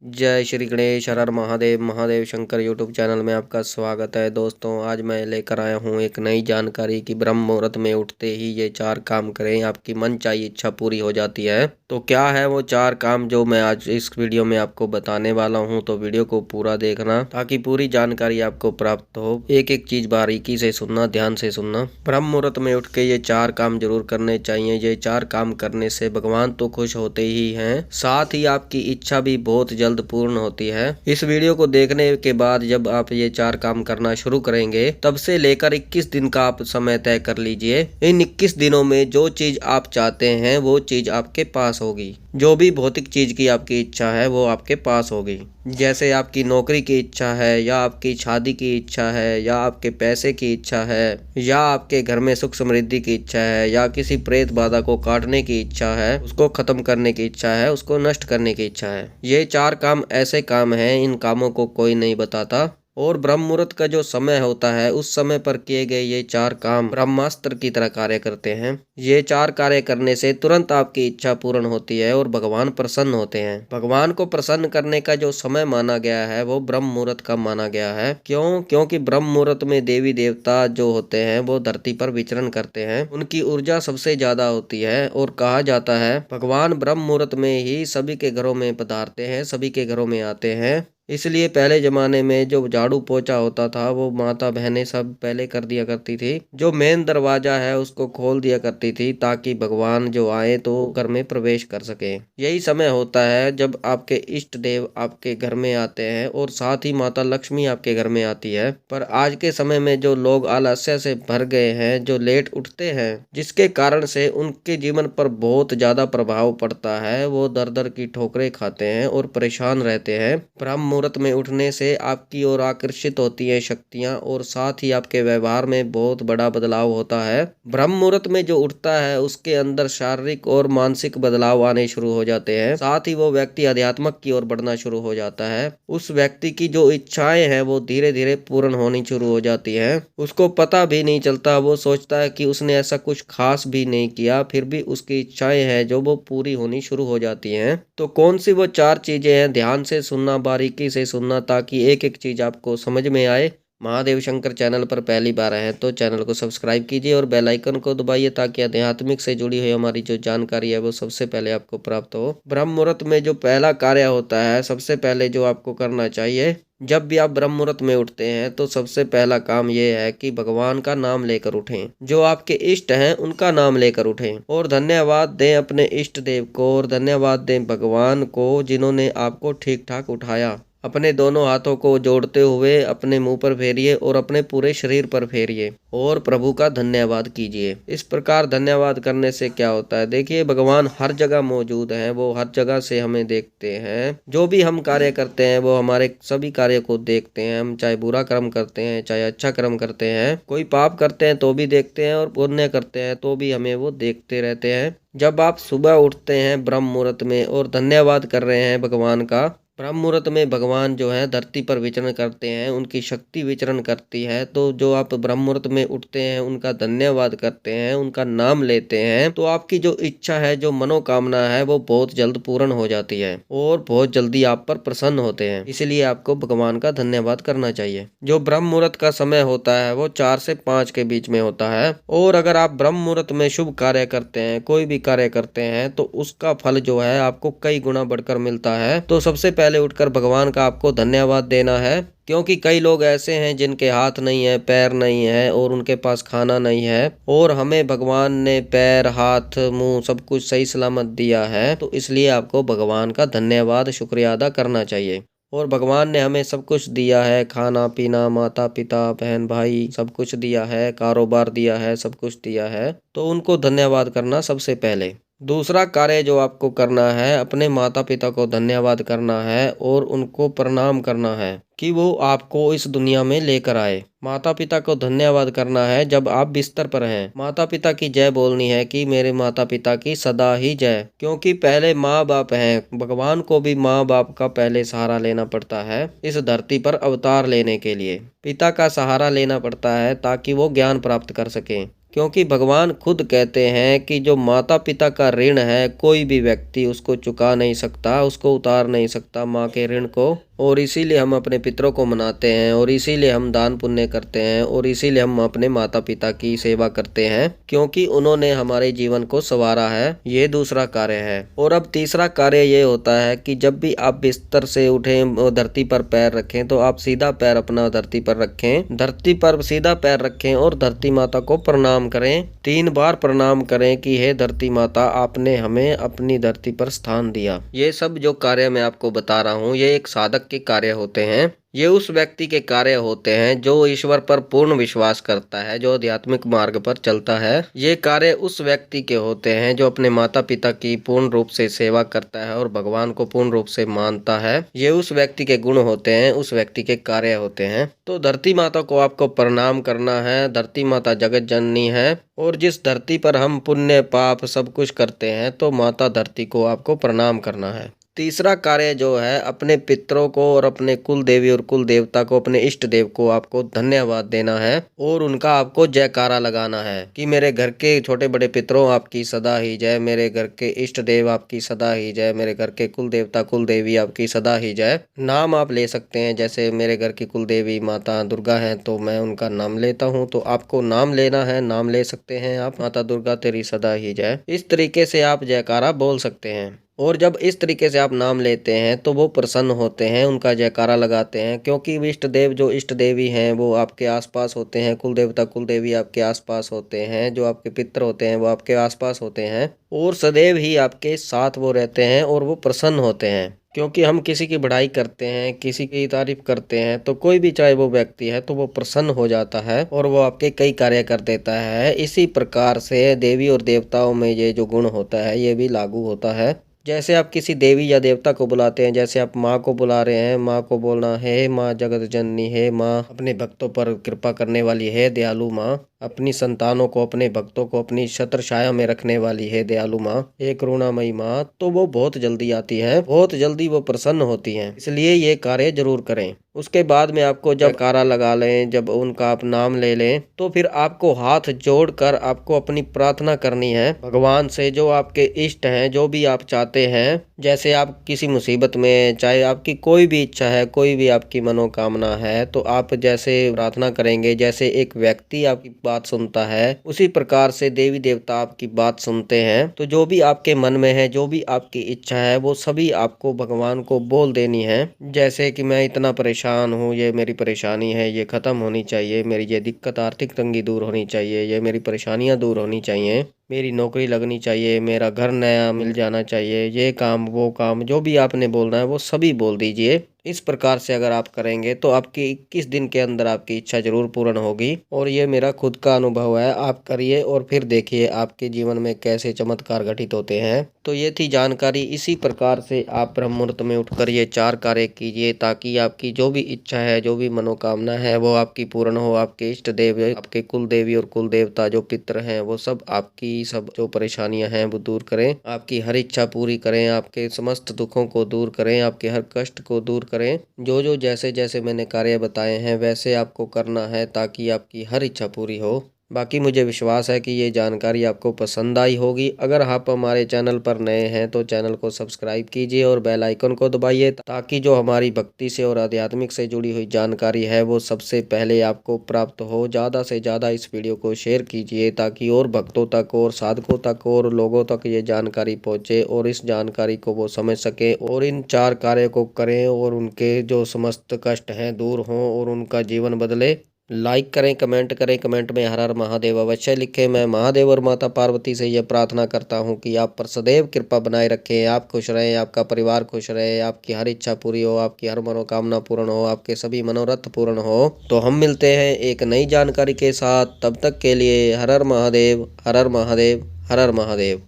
जय श्री गणेश हर हर Mahadev. Mahadev Shankar YouTube channel में आपका स्वागत है। दोस्तों आज मैं लेकर आया हूँ एक नई जानकारी कि ब्रह्म मुहूर्त में उठते ही ये 4 काम करें, आपकी मन चाहिए इच्छा पूरी हो जाती है। तो क्या है वो 4 काम जो मैं आज इस वीडियो में आपको बताने वाला हूँ। तो वीडियो को पूरा देखना ताकि पूरी जानकारी आपको प्राप्त हो। एक एक चीज बारीकी से सुनना, ध्यान से सुनना। ब्रह्म मुहूर्त में उठ के ये 4 काम जरूर करने चाहिए। ये 4 काम करने से भगवान तो खुश होते ही हैं, साथ ही आपकी इच्छा भी बहुत जल्द पूर्ण होती है। इस वीडियो को देखने के बाद जब आप ये 4 काम करना शुरू करेंगे तब से लेकर 21 दिन का आप समय तय कर लीजिए। इन 21 दिनों में जो चीज आप चाहते हैं वो चीज आपके पास होगी। जो भी भौतिक चीज की आपकी इच्छा है वो आपके पास होगी। जैसे आपकी नौकरी की इच्छा है, या आपकी शादी की इच्छा है, या आपके पैसे की इच्छा है, या आपके घर में सुख समृद्धि की इच्छा है, या किसी प्रेत बाधा को काटने की इच्छा है, उसको खत्म करने की इच्छा है, उसको नष्ट करने की इच्छा है। ये 4 काम ऐसे काम हैं, इन कामों को कोई नहीं बताता। और ब्रह्म मुहूर्त का जो समय होता है उस समय पर किए गए ये 4 काम ब्रह्मास्त्र की तरह कार्य करते हैं। ये 4 कार्य करने से तुरंत आपकी इच्छा पूर्ण होती है और भगवान प्रसन्न होते हैं। भगवान को प्रसन्न करने का जो समय माना गया है वो ब्रह्म मुहूर्त का माना गया है। क्योंकि ब्रह्म मुहूर्त में देवी देवता जो होते हैं वो धरती पर विचरण करते हैं, उनकी ऊर्जा सबसे ज्यादा होती है। और कहा जाता है भगवान ब्रह्म मुहूर्त में ही सभी के घरों में पधारते हैं, सभी के घरों में आते हैं। इसलिए पहले जमाने में जो झाड़ू पोछा होता था वो माता बहनें सब पहले कर दिया करती थी। जो मेन दरवाजा है उसको खोल दिया करती थी ताकि भगवान जो आए तो घर में प्रवेश कर सके। यही समय होता है जब आपके इष्ट देव आपके घर में आते हैं और साथ ही माता लक्ष्मी आपके घर में आती है। पर आज के समय में जो लोग आलस्य से भर गए हैं, जो लेट उठते हैं, जिसके कारण से उनके जीवन पर बहुत ज्यादा प्रभाव पड़ता है, वो दर दर की ठोकरें खाते हैं और परेशान रहते हैं। ब्रह्म मुहूर्त में उठने से आपकी ओर आकर्षित होती हैं शक्तियां और साथ ही आपके व्यवहार में बहुत बड़ा बदलाव होता है। ब्रह्म मुहूर्त में जो उठता है उसके अंदर शारीरिक और मानसिक बदलाव आने शुरू हो जाते हैं। साथ ही वो व्यक्ति अध्यात्मक की ओर बढ़ना शुरू हो जाता है। उस व्यक्ति की जो इच्छाएं हैं वो धीरे धीरे पूर्ण होनी शुरू हो जाती है। उसको पता भी नहीं चलता, वो सोचता है कि उसने ऐसा कुछ खास भी नहीं किया, फिर भी उसकी इच्छाएं हैं जो वो पूरी होनी शुरू हो जाती हैं। तो कौन सी वो 4 चीजें हैं, ध्यान से सुनना, बारीकी से सुनना ताकि एक एक चीज आपको समझ में आए। महादेव शंकर चैनल पर पहली बार आए हैं तो चैनल को सब्सक्राइब कीजिए और बेल आइकन को दबाइए ताकि आध्यात्मिक से जुड़ी हुई हमारी जो जानकारी है वो सबसे पहले आपको प्राप्त हो। ब्रह्म मुहूर्त में जो पहला कार्य होता है, सबसे पहले जो आपको करना चाहिए, जब भी आप ब्रह्म मुहूर्त में उठते हैं तो सबसे पहला काम ये है कि भगवान का नाम लेकर उठें। जो आपके इष्ट हैं उनका नाम लेकर उठें और धन्यवाद दें अपने इष्ट देव को और धन्यवाद दें भगवान को जिन्होंने आपको ठीक ठाक उठाया। अपने दोनों हाथों को जोड़ते हुए अपने मुंह पर फेरिए और अपने पूरे शरीर पर फेरिए और प्रभु का धन्यवाद कीजिए। इस प्रकार धन्यवाद करने से क्या होता है, देखिए भगवान हर जगह मौजूद हैं, वो हर जगह से हमें देखते हैं। जो भी हम कार्य करते हैं वो हमारे सभी कार्य को देखते हैं। हम चाहे बुरा कर्म करते हैं चाहे अच्छा कर्म करते हैं, कोई पाप करते हैं तो भी देखते हैं और पुण्य करते हैं तो भी हमें वो देखते रहते हैं। जब आप सुबह उठते हैं ब्रह्म मुहूर्त में और धन्यवाद कर रहे हैं भगवान का, ब्रह्म मुहूर्त में भगवान जो है धरती पर विचरण करते हैं, उनकी शक्ति विचरण करती है। तो जो आप ब्रह्म मुहूर्त में उठते हैं, उनका धन्यवाद करते हैं, उनका नाम लेते हैं, तो आपकी जो इच्छा है, जो मनोकामना है, वो बहुत जल्द पूर्ण हो जाती है और बहुत जल्दी आप पर प्रसन्न होते हैं। इसलिए आपको भगवान का धन्यवाद करना चाहिए। जो ब्रह्म मुहूर्त का समय होता है वो 4 से 5 के बीच में होता है। और अगर आप ब्रह्म मुहूर्त में शुभ कार्य करते हैं, कोई भी कार्य करते हैं, तो उसका फल जो है आपको कई गुना बढ़कर मिलता है। तो सबसे पहले उठकर भगवान का आपको धन्यवाद देना है। क्योंकि कई लोग ऐसे हैं जिनके हाथ नहीं है, पैर नहीं है और उनके पास खाना नहीं है, और हमें भगवान ने पैर, हाथ, मुंह सब कुछ सही सलामत दिया है। तो इसलिए आपको भगवान का धन्यवाद, शुक्रिया अदा करना चाहिए। और भगवान ने हमें सब कुछ दिया है, खाना पीना, माता पिता, बहन भाई सब कुछ दिया है, कारोबार दिया है, सब कुछ दिया है। तो उनको धन्यवाद करना सबसे पहले। दूसरा कार्य जो आपको करना है, अपने माता पिता को धन्यवाद करना है और उनको प्रणाम करना है कि वो आपको इस दुनिया में लेकर आए। माता पिता को धन्यवाद करना है जब आप बिस्तर पर हैं। माता पिता की जय बोलनी है कि मेरे माता पिता की सदा ही जय। क्योंकि पहले माँ बाप हैं, भगवान को भी माँ बाप का पहले सहारा लेना पड़ता है। इस धरती पर अवतार लेने के लिए पिता का सहारा लेना पड़ता है ताकि वो ज्ञान प्राप्त कर सकें। क्योंकि भगवान खुद कहते हैं कि जो माता पिता का ऋण है कोई भी व्यक्ति उसको चुका नहीं सकता, उसको उतार नहीं सकता माँ के ऋण को। और इसीलिए हम अपने पितरों को मनाते हैं और इसीलिए हम दान पुण्य करते हैं और इसीलिए हम अपने माता पिता की सेवा करते हैं, क्योंकि उन्होंने हमारे जीवन को संवारा है। ये दूसरा कार्य है। और अब तीसरा कार्य ये होता है कि जब भी आप बिस्तर से उठें, धरती पर पैर रखें, तो आप सीधा पैर अपना धरती पर रखें, धरती पर सीधा पैर रखें और धरती माता को प्रणाम करें। 3 बार प्रणाम करें कि हे धरती माता, आपने हमें अपनी धरती पर स्थान दिया। ये सब जो कार्य मैं आपको बता रहा हूँ ये एक साधक के कार्य होते हैं। ये उस व्यक्ति के कार्य होते हैं जो ईश्वर पर पूर्ण विश्वास करता है, जो आध्यात्मिक मार्ग पर चलता है। ये कार्य उस व्यक्ति के होते हैं जो अपने माता पिता की पूर्ण रूप से सेवा करता है और भगवान को पूर्ण रूप से मानता है। ये उस व्यक्ति के गुण होते हैं, उस व्यक्ति के कार्य होते हैं। तो धरती माता को आपको प्रणाम करना है। धरती माता जगत जननी है और जिस धरती पर हम पुण्य पाप सब कुछ करते हैं, तो माता धरती को आपको प्रणाम करना है। तीसरा कार्य जो है, अपने पितरों को और अपने कुल देवी और कुल देवता को, अपने इष्ट देव को आपको धन्यवाद देना है और उनका आपको जयकारा लगाना है कि मेरे घर के छोटे बड़े पितरों आपकी सदा ही जय, मेरे घर के इष्ट देव आपकी सदा ही जय, मेरे घर के कुल देवता कुल देवी आपकी सदा ही जय। नाम आप ले सकते हैं, जैसे मेरे घर की कुल देवी माता दुर्गा है तो मैं उनका नाम लेता हूँ, तो आपको नाम लेना है, नाम ले सकते हैं आप, माता दुर्गा तेरी सदा ही जय। इस तरीके से आप जयकारा बोल सकते हैं। और जब इस तरीके से आप नाम लेते हैं तो वो प्रसन्न होते हैं, उनका जयकारा लगाते हैं, क्योंकि इष्ट देव जो इष्ट देवी हैं वो आपके आसपास होते हैं, कुल देवता कुल देवी आपके आसपास होते हैं, जो आपके पितर होते हैं वो आपके आसपास होते हैं और सदैव ही आपके साथ वो रहते हैं और वो प्रसन्न होते हैं। क्योंकि हम किसी की बढ़ाई करते हैं, किसी की तारीफ करते हैं, तो कोई भी चाहे वो व्यक्ति है तो वो प्रसन्न हो जाता है और वो आपके कई कार्य कर देता है। इसी प्रकार से देवी और देवताओं में ये जो गुण होता है ये भी लागू होता है। जैसे आप किसी देवी या देवता को बुलाते हैं, जैसे आप माँ को बुला रहे हैं, माँ को बोलना है माँ जगत जननी, है माँ अपने भक्तों पर कृपा करने वाली है दयालु माँ, अपनी संतानों को अपने भक्तों को अपनी छत्र छाया में रखने वाली है दयालु माँ, एक करुणामयी माँ, तो वो बहुत जल्दी आती है, बहुत जल्दी वो प्रसन्न होती हैं। इसलिए ये कार्य जरूर करें। उसके बाद में आपको जब जयकारा लगा लें, जब उनका आप नाम ले लें, तो फिर आपको हाथ जोड़कर आपको अपनी प्रार्थना करनी है भगवान से, जो आपके इष्ट हैं, जो भी आप चाहते हैं। जैसे आप किसी मुसीबत में, चाहे आपकी कोई भी इच्छा है, कोई भी आपकी मनोकामना है, तो आप जैसे प्रार्थना करेंगे, जैसे एक व्यक्ति आपकी बात सुनता है, उसी प्रकार से देवी देवता आपकी बात सुनते हैं। तो जो भी आपके मन में है, जो भी आपकी इच्छा है, वो सभी आपको भगवान को बोल देनी है। जैसे कि मैं इतना परेशान हूँ, ये मेरी परेशानी है, ये खत्म होनी चाहिए, मेरी ये दिक्कत आर्थिक तंगी दूर होनी चाहिए, ये मेरी परेशानियाँ दूर होनी चाहिए, मेरी नौकरी लगनी चाहिए, मेरा घर नया मिल जाना चाहिए, ये काम वो काम, जो भी आपने बोलना है वो सभी बोल दीजिए। इस प्रकार से अगर आप करेंगे तो आपकी 21 दिन के अंदर आपकी इच्छा जरूर पूर्ण होगी। और ये मेरा खुद का अनुभव है, आप करिए और फिर देखिए आपके जीवन में कैसे चमत्कार घटित होते हैं। तो ये थी जानकारी। इसी प्रकार से आप ब्रह्म मुहूर्त में उठकर ये 4 कार्य कीजिए, ताकि आपकी जो भी इच्छा है, जो भी मनोकामना है, वो आपकी पूर्ण हो। आपके इष्ट देव, आपके कुल देवी और कुल देवता जो पितर हैं, वो सब आपकी सब जो परेशानियां हैं वो दूर करें, आपकी हर इच्छा पूरी करें, आपके समस्त दुखों को दूर करें, आपके हर कष्ट को दूर करें। जो जैसे जैसे मैंने कार्य बताए हैं वैसे आपको करना है, ताकि आपकी हर इच्छा पूरी हो। बाकी मुझे विश्वास है कि ये जानकारी आपको पसंद आई होगी। अगर आप हमारे चैनल पर नए हैं तो चैनल को सब्सक्राइब कीजिए और बेल आइकन को दबाइए, ताकि जो हमारी भक्ति से और आध्यात्मिक से जुड़ी हुई जानकारी है वो सबसे पहले आपको प्राप्त हो। ज़्यादा से ज़्यादा इस वीडियो को शेयर कीजिए, ताकि और भक्तों तक और साधकों तक और लोगों तक ये जानकारी पहुँचे और इस जानकारी को वो समझ सके और इन 4 कार्य को करें और उनके जो समस्त कष्ट हैं दूर हों और उनका जीवन बदले। लाइक करें, कमेंट करें, कमेंट में हर हर महादेव अवश्य लिखें। मैं महादेव और माता पार्वती से यह प्रार्थना करता हूं कि आप पर सदैव कृपा बनाए रखें, आप खुश रहें, आपका परिवार खुश रहे, आपकी हर इच्छा पूरी हो, आपकी हर मनोकामना पूर्ण हो, आपके सभी मनोरथ पूर्ण हो। तो हम मिलते हैं एक नई जानकारी के साथ, तब तक के लिए हर हर महादेव, हर हर महादेव, हर हर महादेव।